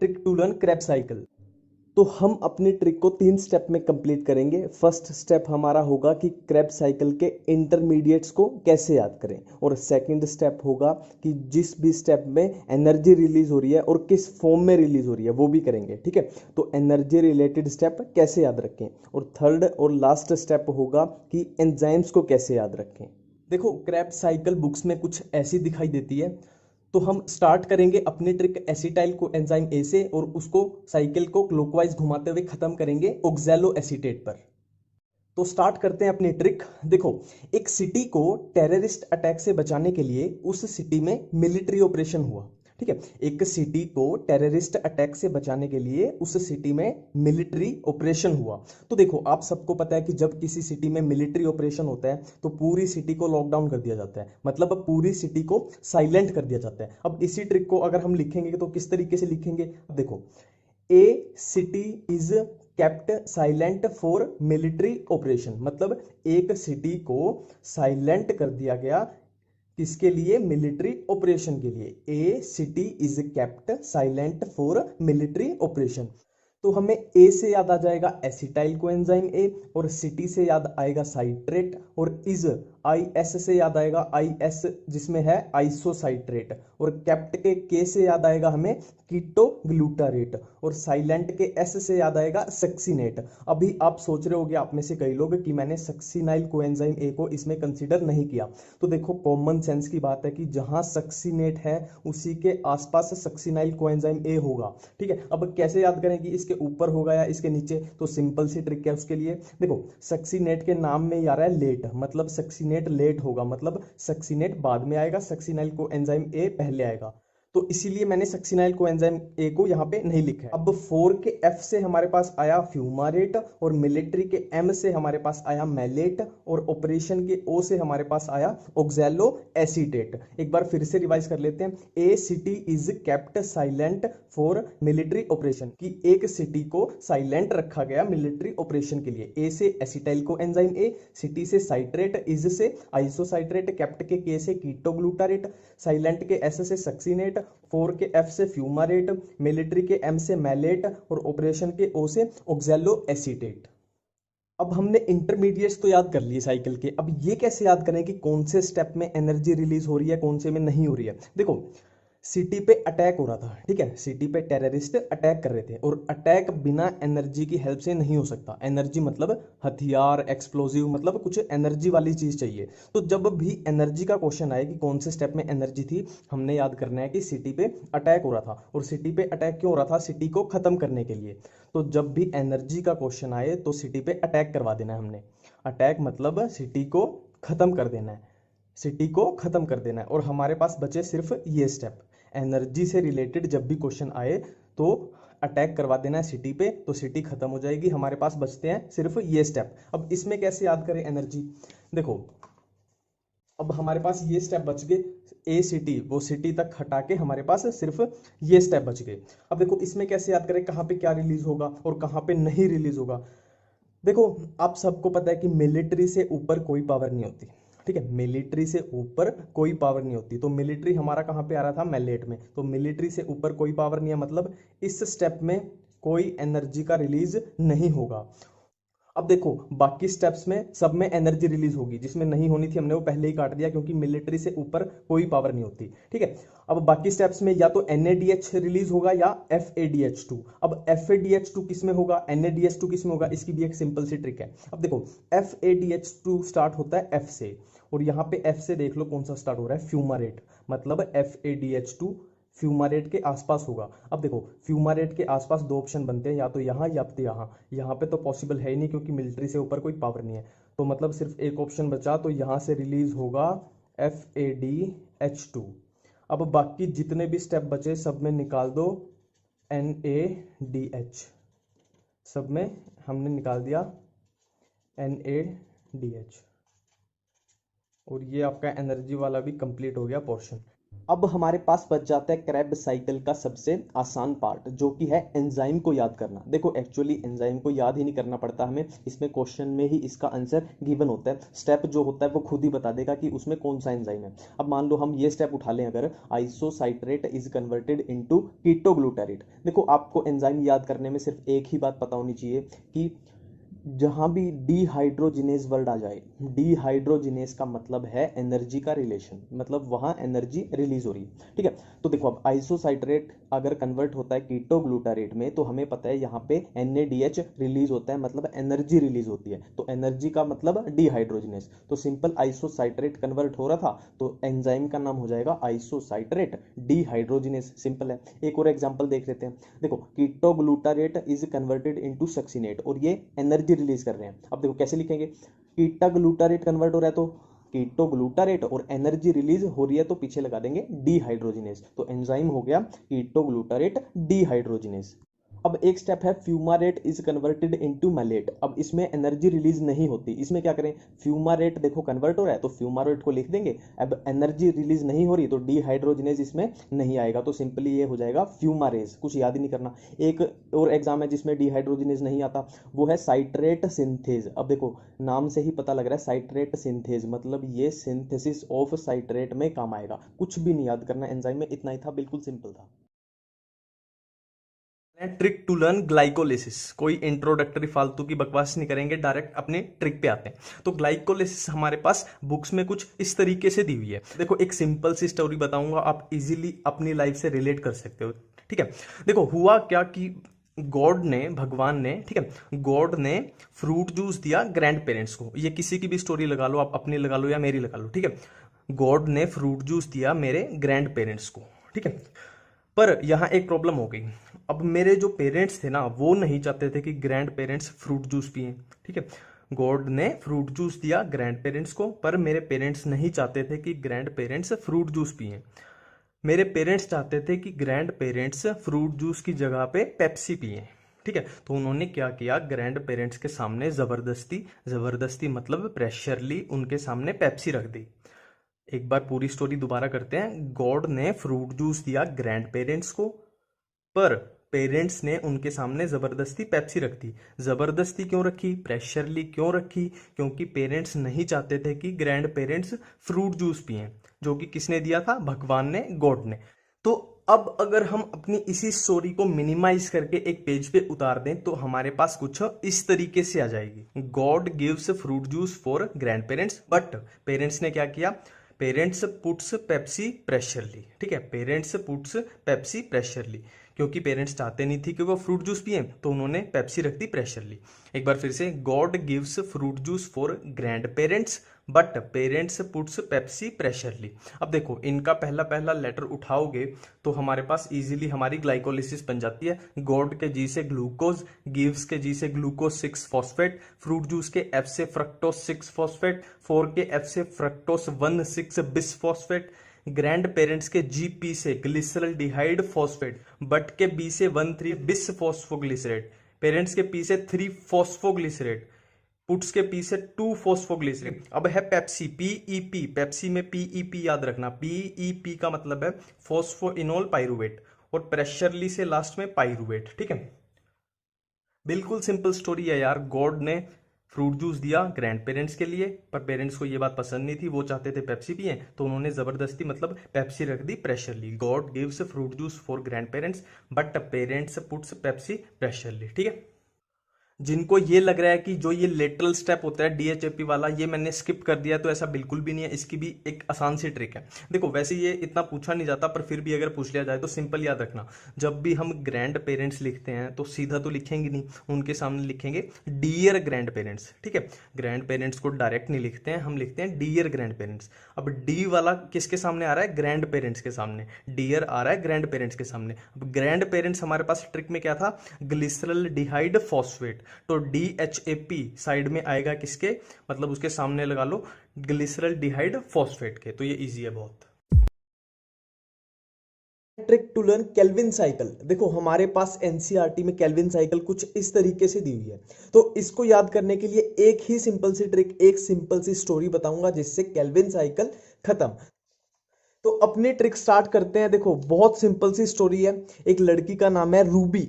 Trick to learn Krebs cycle. तो हम अपनी ट्रिक को 3 स्टेप में कंप्लीट करेंगे। फर्स्ट स्टेप हमारा होगा कि क्रैब साइकिल के इंटरमीडिएट्स को कैसे याद करें, और सेकंड स्टेप होगा कि जिस भी स्टेप में एनर्जी रिलीज हो रही है और किस फॉर्म में रिलीज हो रही है वो भी करेंगे। ठीक है, तो एनर्जी रिलेटेड स्टेप कैसे याद रखें, और थर्ड और लास्ट स्टेप होगा कि एंजाइम्स को कैसे याद रखें। देखो, क्रैब साइकिल बुक्स में कुछ ऐसी दिखाई देती है। तो हम स्टार्ट करेंगे अपनी trick acetyl co enzyme A से, और उसको साइकिल को क्लॉकवाइज घुमाते हुए खत्म करेंगे ऑक्सैलो एसीटेट पर। तो स्टार्ट करते हैं अपनी ट्रिक। देखो, एक सिटी को टेररिस्ट अटैक से बचाने के लिए उस सिटी में मिलिट्री ऑपरेशन हुआ। ठीक है, एक सिटी को टेररिस्ट अटैक से बचाने के लिए उस सिटी में मिलिट्री ऑपरेशन हुआ। तो देखो, आप सबको पता है कि जब किसी सिटी में मिलिट्री ऑपरेशन होता है तो पूरी सिटी को लॉकडाउन कर दिया जाता है, मतलब पूरी सिटी को साइलेंट कर दिया जाता है। अब इसी ट्रिक को अगर हम लिखेंगे तो किस तरीके से लिखेंगे? देखो, a city is kept silent for military operation, मतलब एक सिटी को साइलेंट कर दिया गया किसके लिए? मिलिट्री ऑपरेशन के लिए। A city is kept silent for military operation. तो हमें ए से याद आ जाएगा एसिटाइल कोएंजाइम ए, और सिटी से याद आएगा साइट्रेट, और इज आई एस से याद आएगा आई एस जिसमें है आइसोसाइट्रेट, और केप्ट के के से याद आएगा हमें कीटो ग्लूटारेट, और साइलेंट के एस से याद आएगा सक्सीनेट। अभी आप सोच रहे होगे आप में से कई लोग कि मैंने सक्सीनाइल कोएंजाइम ए को इसमें कंसीडर नहीं किया। तो देखो, कॉमन सेंस की बात है कि जहां सक्सीनेट है उसी के आसपास सक्सीनाइल कोएंजाइम ए होगा। ठीक है, अब कैसे याद करें कि इसके ऊपर होगा या इसके नीचे? तो सिंपल सी ट्रिक है उसके लिए। देखो, सक्सीनेट के नाम में ही आ रहा है लेट, मतलब सक्सीनेट लेट होगा, मतलब सक्सीनेट बाद में आएगा, सक्सीनाइल को एंजाइम ए पहले आएगा। तो इसीलिए मैंने सक्सीनाइल को एंजाइम ए को यहाँ पे नहीं लिखा है। अब 4 के एफ से हमारे पास आया फ्यूमारेट, और मिलिट्री के एम से हमारे पास आया मैलेट, और ऑपरेशन के ओ से हमारे पास आया ऑक्सैलो एसीटेट। एक बार फिर से रिवाइज कर लेते हैं। A city is kept silent for military operation, कि एक सिटी को साइलेंट रखा गया मिलिट्री ऑपरेशन के लिए। ए से acetyl co enzyme A, city से साइट्रेट, इज से आइसोसाइट्रेट, केप्ट के से कीटोग्लूटारेट, साइलेंट के एस से सक्सीनेट, 4 के एफ से फ्यूमारेट, मिलिट्री के एम से मैलेट, और ऑपरेशन के ओ से ऑक्सैलो एसीटेट। अब हमने इंटरमीडिएट्स तो याद कर लिए साइकिल के। अब ये कैसे याद करें कि कौन से स्टेप में एनर्जी रिलीज हो रही है, कौन से में नहीं हो रही है? देखो, सिटी पे अटैक हो रहा था। ठीक है, सिटी पे टेररिस्ट अटैक कर रहे थे, और अटैक बिना एनर्जी की हेल्प से नहीं हो सकता। एनर्जी मतलब हथियार, एक्सप्लोजिव, मतलब कुछ एनर्जी वाली चीज चाहिए। तो जब भी एनर्जी का क्वेश्चन आए कि कौन से स्टेप में एनर्जी थी, हमने याद करना है कि सिटी पे अटैक हो रहा था। और सिटी पे अटैक क्यों हो रहा था? सिटी को खत्म करने के लिए। तो जब भी एनर्जी का क्वेश्चन आए तो सिटी पे अटैक करवा देना है हमने। अटैक मतलब सिटी को खत्म कर देना है, सिटी को खत्म कर देना है। और हमारे पास बचे सिर्फ ये स्टेप। एनर्जी से रिलेटेड जब भी क्वेश्चन आए तो अटैक करवा देना है सिटी पे, तो सिटी खत्म हो जाएगी। हमारे पास बचते हैं सिर्फ ये स्टेप। अब इसमें कैसे याद करें एनर्जी? देखो, अब हमारे पास ये स्टेप बच गए। ए सिटी, वो सिटी तक हटा के हमारे पास सिर्फ ये स्टेप बच गए। अब देखो, इसमें कैसे याद करें कहाँ पे क्या रिलीज होगा और कहाँ पे नहीं रिलीज होगा? देखो, आप सबको पता है कि मिलिट्री से ऊपर कोई पावर नहीं होती। ठीक है, मिलिट्री से ऊपर कोई पावर नहीं होती। तो मिलिट्री हमारा कहाँ पे आ रहा था? मैलेट में। तो मिलिट्री से ऊपर कोई पावर नहीं है, मतलब इस स्टेप में कोई एनर्जी का रिलीज नहीं होगा। अब देखो, बाकी स्टेप्स में सब में एनर्जी रिलीज होगी, जिसमें नहीं होनी थी हमने वो पहले ही काट दिया, क्योंकि मिलिट्री से ऊपर कोई पावर नहीं होती। ठीक है, अब बाकी स्टेप्स में या तो NADH रिलीज होगा या FADH2। अब FADH2 किस में होगा, NADH2 किस में होगा? इसकी भी एक सिंपल सी ट्रिक है। अब देखो, FADH2 स्टार्ट होता है F से, और यहाँ पे F से देख लो कौन सा स्टार्ट हो रहा है? फ्यूमारेट, मतलब FADH2 फ्यूमारेट के आसपास होगा। अब देखो, फ्यूमारेट के आसपास दो ऑप्शन बनते हैं, या तो यहाँ या तो यहाँ। यहाँ पे तो पॉसिबल है ही नहीं, क्योंकि मिलिट्री से ऊपर कोई पावर नहीं है। तो मतलब सिर्फ एक ऑप्शन बचा, तो यहाँ से रिलीज होगा FADH2। अब बाकी जितने भी स्टेप बचे सब में निकाल दो NADH, सब में हमने निकाल दिया NADH, और ये आपका एनर्जी वाला भी कंप्लीट हो गया पोर्शन। अब हमारे पास बच जाता है क्रेब्स साइकिल का सबसे आसान पार्ट, जो कि है एंजाइम को याद करना। देखो एक्चुअली एंजाइम को याद ही नहीं करना पड़ता हमें, इसमें क्वेश्चन में ही इसका आंसर गिवन होता है। स्टेप जो होता है वो खुद ही बता देगा कि उसमें कौन सा एंजाइम है। अब मान लो हम ये स्टेप उठा लें, अगर आइसोसाइट्रेट इज कन्वर्टेड इनटू कीटोग्लूटारेट। देखो आपको एंजाइम याद करने में सिर्फ एक ही बात पता होनी चाहिए कि जहां भी डीहाइड्रोजिनेज वर्ड आ जाए, डीहाइड्रोजिनेज का मतलब है एनर्जी का रिलेशन, मतलब वहां एनर्जी रिलीज हो रही है। ठीक है, तो देखो अब आइसोसाइट्रेट अगर कन्वर्ट होता है कीटोग्लूटारेट में, तो हमें पता है यहाँ पे NADH रिलीज होता है, मतलब एनर्जी रिलीज होती है। तो एनर्जी का मतलब डीहाइड्रोजिनेज, तो सिंपल आइसोसाइट्रेट कन्वर्ट हो रहा था तो एंजाइम का नाम हो जाएगा आइसोसाइट्रेट डीहाइड्रोजिनेज। सिंपल है। एक और एग्जांपल देख लेते हैं। देखो ketoglutarate is converted into succinate, और ये एनर्जी रिलीज कर रहे हैं। अब देखो कैसे लिखेंगे, कीटाग्लूटारेट कन्वर्ट हो रहा है तो कीटोग्लूटारेट, और एनर्जी रिलीज हो रही है तो पीछे लगा देंगे डीहाइड्रोजिनेज, तो एंजाइम हो गया कीटोग्लूटारेट डीहाइड्रोजिनेज। अब एक स्टेप है फ्यूमारेट इज कन्वर्टेड इनटू मैलेट। अब इसमें एनर्जी रिलीज नहीं होती, इसमें क्या करें, फ्यूमारेट देखो कन्वर्ट हो रहा है तो फ्यूमारेट को लिख देंगे। अब एनर्जी रिलीज नहीं हो रही तो डीहाइड्रोजिनेज इसमें नहीं आएगा, तो सिंपली ये हो जाएगा फ्यूमारेज। कुछ याद ही नहीं करना। एक और एग्जाम है जिसमें डीहाइड्रोजिनेज नहीं आता, वो है साइट्रेट सिंथेज। अब देखो नाम से ही पता लग रहा है साइट्रेट सिंथेज, मतलब ये सिंथेसिस ऑफ साइट्रेट में काम आएगा। कुछ भी नहीं याद करना एंजाइम में, इतना ही था, बिल्कुल सिंपल था। Trick to learn glycolysis. कोई इंट्रोडक्टरी फालतू की बकवास नहीं करेंगे, डायरेक्ट अपने ट्रिक पे आते हैं। तो ग्लाइकोलिसिस हमारे पास बुक्स में कुछ इस तरीके से दी हुई है। देखो एक सिंपल सी स्टोरी बताऊंगा, आप इजीली अपनी लाइफ से रिलेट कर सकते हो। ठीक है, देखो हुआ क्या कि गॉड ने, भगवान ने, ठीक है, गॉड ने फ्रूट जूस दिया ग्रैंड पेरेंट्स को। ये किसी की भी स्टोरी लगा लो, आप अपनी लगा लो या मेरी लगा लो। ठीक है, गॉड ने फ्रूट जूस दिया मेरे ग्रैंड पेरेंट्स को। ठीक है, पर यहां एक प्रॉब्लम हो गई। अब मेरे जो पेरेंट्स थे ना, वो नहीं चाहते थे कि ग्रैंड पेरेंट्स फ्रूट जूस पिए। ठीक है, गॉड ने फ्रूट जूस दिया ग्रैंड पेरेंट्स को, पर मेरे पेरेंट्स नहीं चाहते थे कि ग्रैंड पेरेंट्स फ्रूट जूस पिए। मेरे पेरेंट्स चाहते थे कि ग्रैंड पेरेंट्स फ्रूट जूस की जगह पे पेप्सी पिए। ठीक है, तो उन्होंने क्या किया, ग्रैंड पेरेंट्स के सामने जबरदस्ती, जबरदस्ती मतलब प्रेशरली उनके सामने पेप्सी रख दी। एक बार पूरी स्टोरी दोबारा करते हैं। गॉड ने फ्रूट जूस दिया ग्रैंड पेरेंट्स को, पर पेरेंट्स ने उनके सामने जबरदस्ती पेप्सी रख दी। जबरदस्ती क्यों रखी, प्रेशरली क्यों रखी, क्योंकि पेरेंट्स नहीं चाहते थे कि ग्रैंड पेरेंट्स फ्रूट जूस पिए, जो कि किसने दिया था, भगवान ने, गॉड ने। तो अब अगर हम अपनी इसी स्टोरी को मिनिमाइज करके एक पेज पे उतार दें तो हमारे पास कुछ इस तरीके से आ जाएगी। God gives fruit juice for grandparents, but parents ने क्या किया, पेरेंट्स पुट्स पेप्सी प्रेशरली। ठीक है, पेरेंट्स पुट्स पेप्सी प्रेशरली, क्योंकि पेरेंट्स चाहते नहीं थी कि वो फ्रूट जूस पिए, तो उन्होंने पेप्सी रख दी प्रेशरली। एक बार फिर से, god gives fruit juice for grandparents, but parents puts Pepsi pressurely. अब देखो इनका पहला पहला लेटर उठाओगे तो हमारे पास इजीली हमारी ग्लाइकोलिसिस बन जाती है। गॉड के जी से ग्लूकोज, गिव्स के जी से ग्लूकोज 6 फॉस्फेट, फ्रूट जूस के एफ से फ्रक्टोस 6 फॉस्फेट, 4 के एफ से fructose 1 6 bis phosphate, grand parents के GP से ग्लिसरल्डिहाइड फॉस्फेट, बट के B से 1 3 बिस फॉस्फोग्लिसरेट, पेरेंट्स के P से 3 फॉस्फोग्लिसरेट, पुट्स के P से 2 फॉस्फोग्लिसरेट। अब है पेप्सी, PEP, पेप्सी में PEP याद रखना, PEP का मतलब है फॉस्फोइनोल पाइरुवेट, और प्रेशरली से लास्ट में पाइरुवेट। ठीक है, बिल्कुल सिंपल स्टोरी है यार। गॉड ने फ्रूट जूस दिया ग्रैंड पेरेंट्स के लिए, पर पेरेंट्स को ये बात पसंद नहीं थी, वो चाहते थे पेप्सी पिए, तो उन्होंने जबरदस्ती मतलब पेप्सी रख दी pressurely. God gives fruit juice for grandparents, but parents puts Pepsi pressurely. ठीक है, जिनको ये लग रहा है कि जो ये लेटरल स्टेप होता है DHAP वाला, ये मैंने स्किप कर दिया, तो ऐसा बिल्कुल भी नहीं है। इसकी भी एक आसान सी ट्रिक है। देखो वैसे ये इतना पूछा नहीं जाता, पर फिर भी अगर पूछ लिया जाए तो सिंपल याद रखना, जब भी हम ग्रैंड पेरेंट्स लिखते हैं तो सीधा तो लिखेंगे नहीं, उनके सामने लिखेंगे डियर ग्रैंड पेरेंट्स। ठीक है, ग्रैंड पेरेंट्स को डायरेक्ट नहीं लिखते हैं, हम लिखते हैं डियर ग्रैंड पेरेंट्स। अब डी वाला किसके सामने आ रहा है, ग्रैंड पेरेंट्स के सामने, डियर आ रहा है ग्रैंड पेरेंट्स के सामने। अब ग्रैंड पेरेंट्स हमारे पास ट्रिक में क्या था, ग्लिसरल्डिहाइड फॉस्फेट, तो DHAP साइड में आएगा किसके, मतलब उसके सामने लगा लो ग्लिसरल्डिहाइड फॉस्फेट के, तो ये इजी है बहुत। Trick to learn Calvin cycle. देखो हमारे पास NCERT में केल्विन साइकिल कुछ इस तरीके से दी हुई है, तो इसको याद करने के लिए एक ही सिंपल सी ट्रिक, एक सिंपल सी स्टोरी बताऊंगा जिससे केल्विन साइकिल खत्म। तो अपनी ट्रिक स्टार्ट करते हैं। देखो बहुत सिंपल सी स्टोरी है। एक लड़की का नाम है रूबी।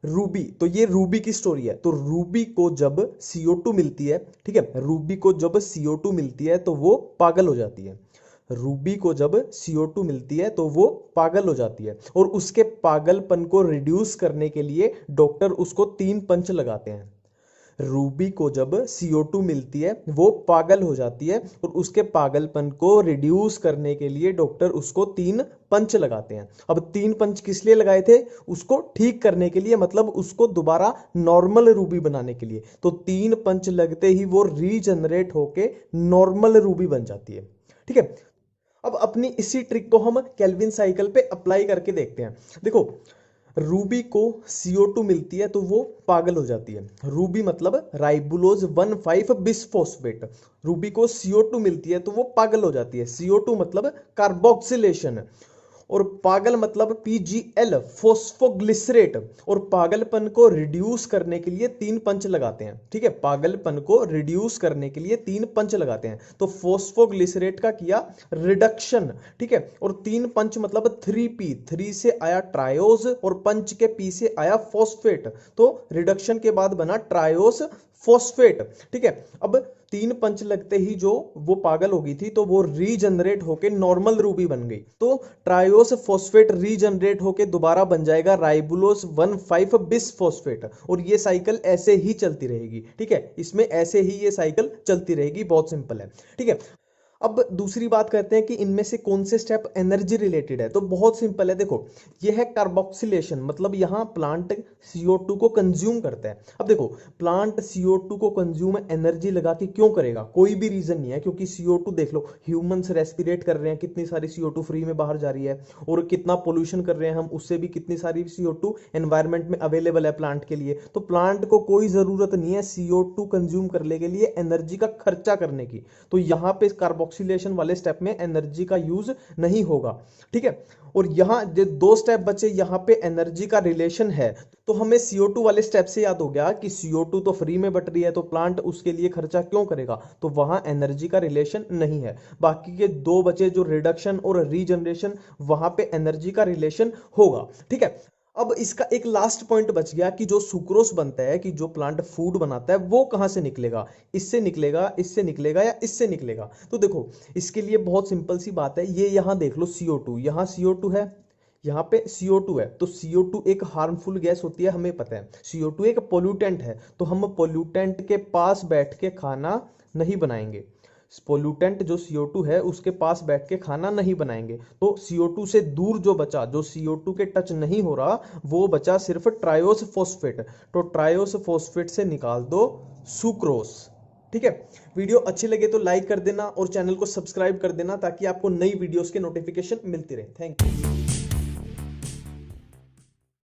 रूबी, तो ये रूबी की स्टोरी है। तो रूबी को जब CO2 मिलती है, ठीक है, रूबी को जब CO2 मिलती है तो वो पागल हो जाती है। रूबी को जब CO2 मिलती है तो वो पागल हो जाती है, और उसके पागलपन को रिड्यूस करने के लिए डॉक्टर उसको 3 पंच लगाते हैं। रूबी को जब CO2 मिलती है वो पागल हो जाती है, और उसके पागलपन को रिड्यूस करने के लिए डॉक्टर उसको 3 पंच लगाते हैं। अब 3 पंच किस लिए लगाए थे? उसको ठीक करने के लिए, मतलब उसको दोबारा नॉर्मल रूबी बनाने के लिए। तो 3 पंच लगते ही वो रीजनरेट होके नॉर्मल रूबी बन जाती है। ठीक है, अब अपनी इसी ट्रिक को हम केल्विन साइकिल पे अप्लाई करके देखते हैं। देखो रूबी को CO2 मिलती है तो वो पागल हो जाती है। रूबी मतलब राइबुलोज 1,5 बिसफॉस्फेट। रूबी को CO2 मिलती है तो वो पागल हो जाती है। CO2 मतलब कार्बोक्सिलेशन, और पागल मतलब PGL फोस्फोग्लिसरेट। और पागलपन को रिड्यूस करने के लिए 3 पंच लगाते हैं। ठीक है, पागलपन को रिड्यूस करने के लिए 3 पंच लगाते हैं। तो फोस्फोग्लिसरेट का किया रिडक्शन, ठीक है, और 3 पंच मतलब 3P, 3 से आया ट्रायोज और पंच के P से आया फॉस्फेट, तो रिडक्शन के बाद बना ट्रायोस फॉस्फेट। ठीक है, अब 3 पंच लगते ही जो वो पागल हो गई थी तो वो रीजनरेट होके नॉर्मल रूबी बन गई। तो ट्रायोस फॉस्फेट रीजनरेट होके दोबारा बन जाएगा राइबुलोस 1,5 बिसफॉस्फेट, और ये साइकिल ऐसे ही चलती रहेगी। ठीक है, इसमें ऐसे ही ये साइकिल चलती रहेगी, बहुत सिंपल है। ठीक है, अब दूसरी बात करते हैं कि इनमें से कौन से स्टेप एनर्जी रिलेटेड है। तो बहुत सिंपल है। देखो ये है कार्बोक्सिलेशन, मतलब यहां प्लांट CO2 को कंज्यूम करता है। अब देखो प्लांट CO2 को कंज्यूम एनर्जी लगा के क्यों करेगा? कोई भी रीजन नहीं है, क्योंकि CO2 देख लो, ह्यूमंस रेस्पिरेट कर रहे हैं, कितनी सारी CO2 फ्री में बाहर जा रही है, और कितना पोल्यूशन कर रहे हैं हम, उससे भी कितनी सारी CO2 एनवायरमेंट में अवेलेबल है प्लांट के लिए। तो प्लांट को कोई जरूरत नहीं है CO2 कंज्यूम करने के लिए एनर्जी का खर्चा करने की। तो यहां पे कार्बोक्सिलेशन वाले स्टेप में एनर्जी का यूज नहीं होगा। ठीक है, और यहां जो 2 स्टेप बचे, यहां पे एनर्जी का रिलेशन है। तो हमें CO2 वाले स्टेप से याद हो गया कि CO2 तो फ्री में बट रही है, तो प्लांट उसके लिए खर्चा क्यों करेगा? तो वहां एनर्जी का रिलेशन नहीं है। बाकी के 2 बचे जो रिडक्शन और रीजनरेशन, वहां पे एनर्जी का रिलेशन होगा। ठीक है, अब इसका एक लास्ट पॉइंट बच गया कि जो सुक्रोस बनता है, कि जो प्लांट फूड बनाता है, वो कहां से निकलेगा? इससे निकलेगा, इससे निकलेगा, या इससे निकलेगा? तो देखो इसके लिए बहुत सिंपल सी बात है। ये यहां देख लो CO2, यहां CO2 है, यहाँ पे CO2 है। तो CO2 एक हार्मफुल गैस होती है, हमें पता है। CO2 एक पोल्यूटेंट है, तो हम पोल्यूटेंट के पास बैठ के खाना नहीं बनाएंगे। पोल्यूटेंट जो CO2 है उसके पास बैठ के खाना नहीं बनाएंगे। तो CO2 से दूर जो बचा, जो CO2 के टच नहीं हो रहा, वो बचा सिर्फ ट्रायोस फॉस्फेट। तो ट्रायोस फॉस्फेट से निकाल दो सुक्रोस। ठीक है, वीडियो अच्छी लगे तो लाइक कर देना और चैनल को सब्सक्राइब कर देना, ताकि आपको नई वीडियोस के नोटिफिकेशन मिलती रहे। Thank you.